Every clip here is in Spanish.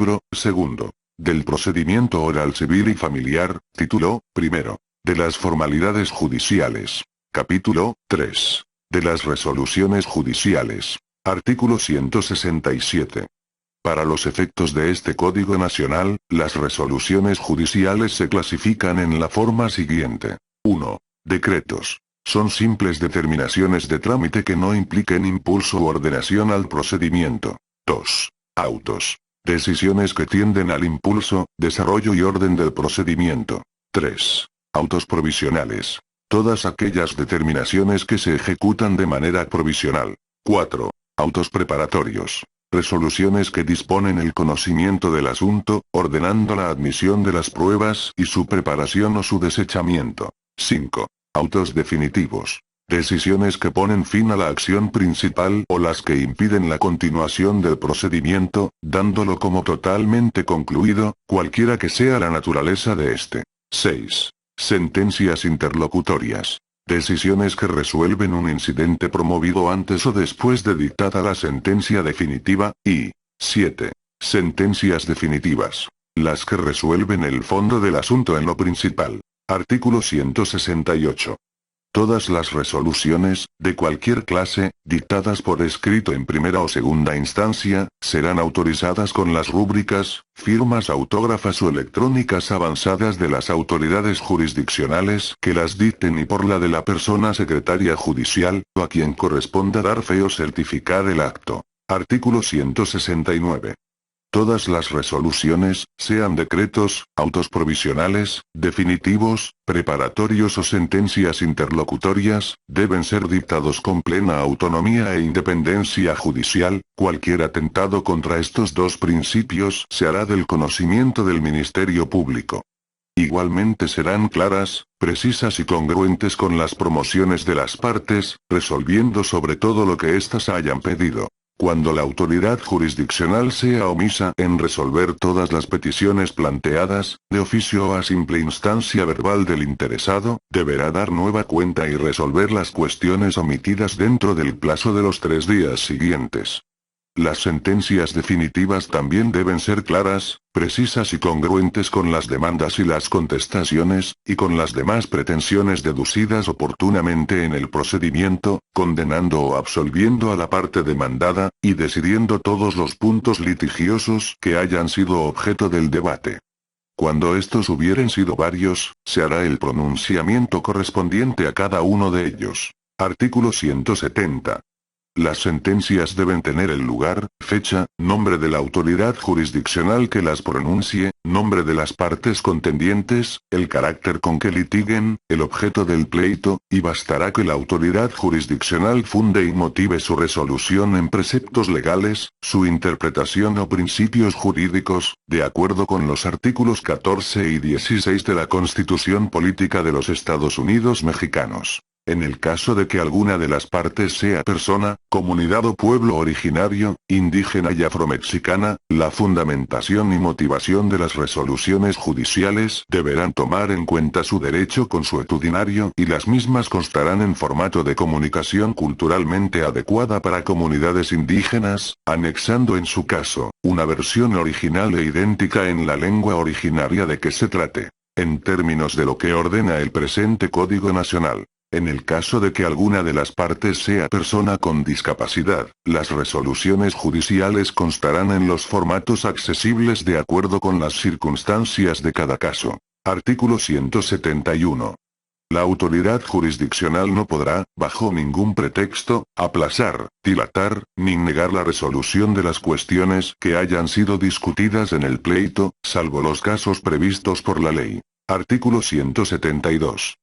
Libro segundo. Del procedimiento oral civil y familiar, título primero. De las formalidades judiciales. Capítulo 3. De las resoluciones judiciales. Artículo 167. Para los efectos de este Código Nacional, las resoluciones judiciales se clasifican en la forma siguiente. 1. Decretos. Son simples determinaciones de trámite que no impliquen impulso u ordenación al procedimiento. 2. Autos. Decisiones que tienden al impulso, desarrollo y orden del procedimiento. 3. Autos provisionales. Todas aquellas determinaciones que se ejecutan de manera provisional. 4. Autos preparatorios. Resoluciones que disponen el conocimiento del asunto, ordenando la admisión de las pruebas y su preparación o su desechamiento. 5. Autos definitivos. Decisiones que ponen fin a la acción principal o las que impiden la continuación del procedimiento, dándolo como totalmente concluido, cualquiera que sea la naturaleza de este. 6. Sentencias interlocutorias. Decisiones que resuelven un incidente promovido antes o después de dictada la sentencia definitiva, y 7. Sentencias definitivas. Las que resuelven el fondo del asunto en lo principal. Artículo 168. Todas las resoluciones, de cualquier clase, dictadas por escrito en primera o segunda instancia, serán autorizadas con las rúbricas, firmas autógrafas o electrónicas avanzadas de las autoridades jurisdiccionales que las dicten y por la de la persona secretaria judicial, o a quien corresponda dar fe o certificar el acto. Artículo 169. Todas las resoluciones, sean decretos, autos provisionales, definitivos, preparatorios o sentencias interlocutorias, deben ser dictados con plena autonomía e independencia judicial. Cualquier atentado contra estos dos principios se hará del conocimiento del Ministerio Público. Igualmente serán claras, precisas y congruentes con las promociones de las partes, resolviendo sobre todo lo que éstas hayan pedido. Cuando la autoridad jurisdiccional sea omisa en resolver todas las peticiones planteadas, de oficio o a simple instancia verbal del interesado, deberá dar nueva cuenta y resolver las cuestiones omitidas dentro del plazo de los 3 días siguientes. Las sentencias definitivas también deben ser claras, precisas y congruentes con las demandas y las contestaciones, y con las demás pretensiones deducidas oportunamente en el procedimiento, condenando o absolviendo a la parte demandada, y decidiendo todos los puntos litigiosos que hayan sido objeto del debate. Cuando estos hubieren sido varios, se hará el pronunciamiento correspondiente a cada uno de ellos. Artículo 170. Las sentencias deben tener el lugar, fecha, nombre de la autoridad jurisdiccional que las pronuncie, nombre de las partes contendientes, el carácter con que litiguen, el objeto del pleito, y bastará que la autoridad jurisdiccional funde y motive su resolución en preceptos legales, su interpretación o principios jurídicos, de acuerdo con los artículos 14 y 16 de la Constitución Política de los Estados Unidos Mexicanos. En el caso de que alguna de las partes sea persona, comunidad o pueblo originario, indígena y afromexicana, la fundamentación y motivación de las resoluciones judiciales deberán tomar en cuenta su derecho consuetudinario y las mismas constarán en formato de comunicación culturalmente adecuada para comunidades indígenas, anexando en su caso, una versión original e idéntica en la lengua originaria de que se trate. En términos de lo que ordena el presente Código Nacional. En el caso de que alguna de las partes sea persona con discapacidad, las resoluciones judiciales constarán en los formatos accesibles de acuerdo con las circunstancias de cada caso. Artículo 171. La autoridad jurisdiccional no podrá, bajo ningún pretexto, aplazar, dilatar, ni negar la resolución de las cuestiones que hayan sido discutidas en el pleito, salvo los casos previstos por la ley. Artículo 172.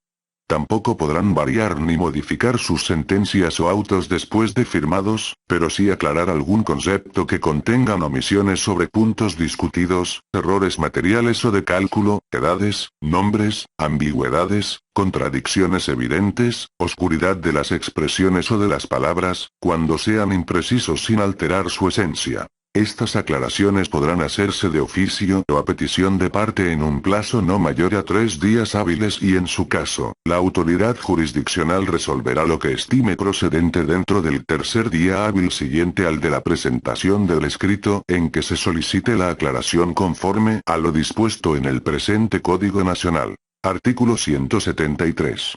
Tampoco podrán variar ni modificar sus sentencias o autos después de firmados, pero sí aclarar algún concepto que contengan omisiones sobre puntos discutidos, errores materiales o de cálculo, edades, nombres, ambigüedades, contradicciones evidentes, oscuridad de las expresiones o de las palabras, cuando sean imprecisos sin alterar su esencia. Estas aclaraciones podrán hacerse de oficio o a petición de parte en un plazo no mayor a 3 días hábiles y en su caso, la autoridad jurisdiccional resolverá lo que estime procedente dentro del tercer día hábil siguiente al de la presentación del escrito en que se solicite la aclaración conforme a lo dispuesto en el presente Código Nacional. Artículo 173.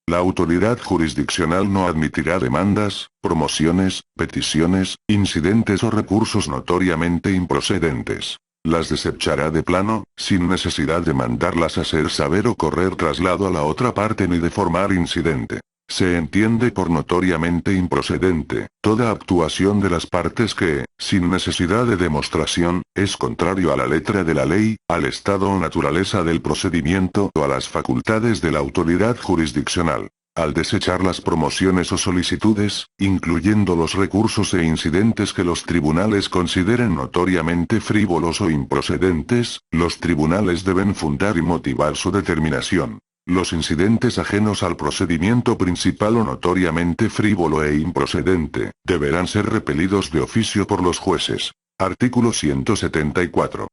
La autoridad jurisdiccional no admitirá demandas, promociones, peticiones, incidentes o recursos notoriamente improcedentes. Las desechará de plano, sin necesidad de mandarlas a hacer saber o correr traslado a la otra parte ni de formar incidente. Se entiende por notoriamente improcedente, toda actuación de las partes que, sin necesidad de demostración, es contrario a la letra de la ley, al estado o naturaleza del procedimiento o a las facultades de la autoridad jurisdiccional. Al desechar las promociones o solicitudes, incluyendo los recursos e incidentes que los tribunales consideren notoriamente frívolos o improcedentes, los tribunales deben fundar y motivar su determinación. Los incidentes ajenos al procedimiento principal o notoriamente frívolo e improcedente, deberán ser repelidos de oficio por los jueces. Artículo 174.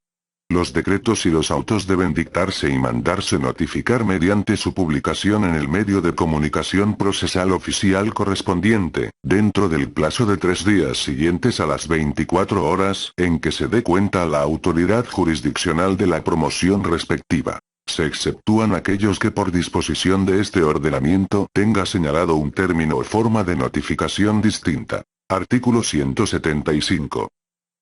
Los decretos y los autos deben dictarse y mandarse notificar mediante su publicación en el medio de comunicación procesal oficial correspondiente, dentro del plazo de 3 días siguientes a las 24 horas en que se dé cuenta a la autoridad jurisdiccional de la promoción respectiva. Se exceptúan aquellos que por disposición de este ordenamiento tenga señalado un término o forma de notificación distinta. Artículo 175.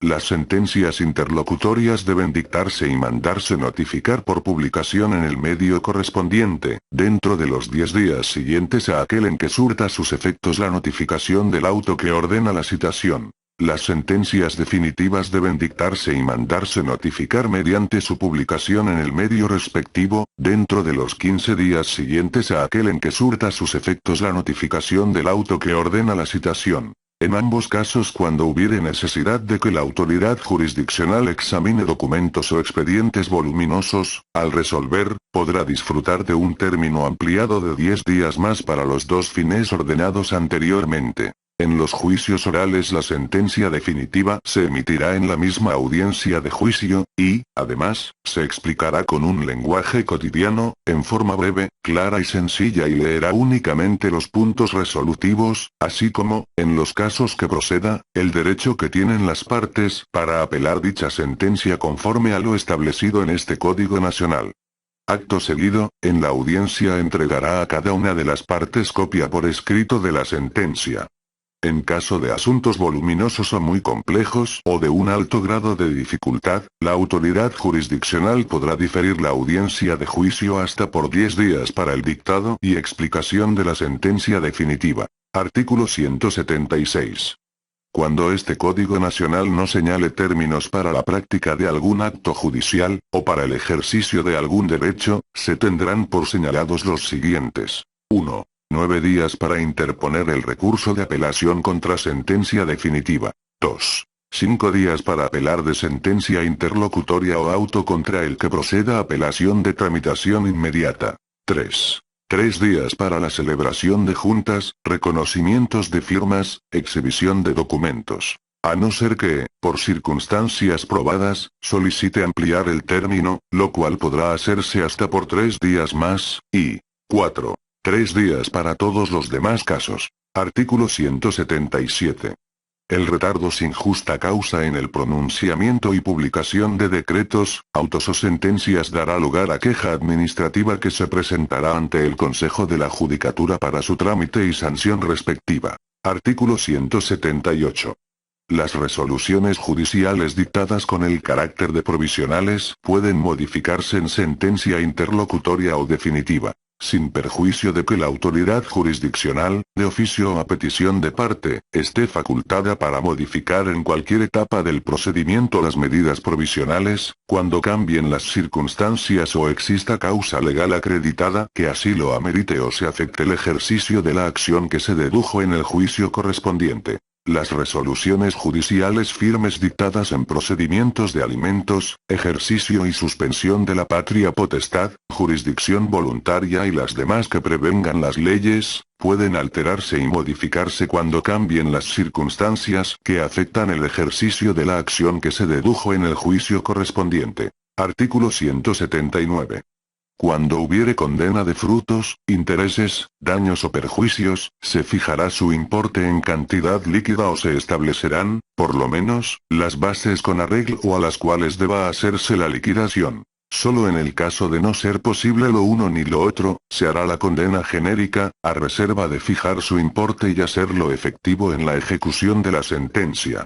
Las sentencias interlocutorias deben dictarse y mandarse notificar por publicación en el medio correspondiente, dentro de los 10 días siguientes a aquel en que surta sus efectos la notificación del auto que ordena la citación. Las sentencias definitivas deben dictarse y mandarse notificar mediante su publicación en el medio respectivo, dentro de los 15 días siguientes a aquel en que surta sus efectos la notificación del auto que ordena la citación. En ambos casos, cuando hubiere necesidad de que la autoridad jurisdiccional examine documentos o expedientes voluminosos, al resolver, podrá disfrutar de un término ampliado de 10 días más para los 2 fines ordenados anteriormente. En los juicios orales la sentencia definitiva se emitirá en la misma audiencia de juicio, y, además, se explicará con un lenguaje cotidiano, en forma breve, clara y sencilla y leerá únicamente los puntos resolutivos, así como, en los casos que proceda, el derecho que tienen las partes para apelar dicha sentencia conforme a lo establecido en este Código Nacional. Acto seguido, en la audiencia entregará a cada una de las partes copia por escrito de la sentencia. En caso de asuntos voluminosos o muy complejos o de un alto grado de dificultad, la autoridad jurisdiccional podrá diferir la audiencia de juicio hasta por 10 días para el dictado y explicación de la sentencia definitiva. Artículo 176. Cuando este Código Nacional no señale términos para la práctica de algún acto judicial, o para el ejercicio de algún derecho, se tendrán por señalados los siguientes. 1. 9 días para interponer el recurso de apelación contra sentencia definitiva. 2. 5 días para apelar de sentencia interlocutoria o auto contra el que proceda apelación de tramitación inmediata. 3. 3 días para la celebración de juntas, reconocimientos de firmas, exhibición de documentos. A no ser que, por circunstancias probadas, solicite ampliar el término, lo cual podrá hacerse hasta por 3 días más, y 4. 3 días para todos los demás casos. Artículo 177. El retardo sin justa causa en el pronunciamiento y publicación de decretos, autos o sentencias dará lugar a queja administrativa que se presentará ante el Consejo de la Judicatura para su trámite y sanción respectiva. Artículo 178. Las resoluciones judiciales dictadas con el carácter de provisionales pueden modificarse en sentencia interlocutoria o definitiva, sin perjuicio de que la autoridad jurisdiccional, de oficio o a petición de parte, esté facultada para modificar en cualquier etapa del procedimiento las medidas provisionales, cuando cambien las circunstancias o exista causa legal acreditada que así lo amerite o se afecte el ejercicio de la acción que se dedujo en el juicio correspondiente. Las resoluciones judiciales firmes dictadas en procedimientos de alimentos, ejercicio y suspensión de la patria potestad, jurisdicción voluntaria y las demás que prevengan las leyes, pueden alterarse y modificarse cuando cambien las circunstancias que afectan el ejercicio de la acción que se dedujo en el juicio correspondiente. Artículo 179. Cuando hubiere condena de frutos, intereses, daños o perjuicios, se fijará su importe en cantidad líquida o se establecerán, por lo menos, las bases con arreglo a las cuales deba hacerse la liquidación. Solo en el caso de no ser posible lo uno ni lo otro, se hará la condena genérica, a reserva de fijar su importe y hacerlo efectivo en la ejecución de la sentencia.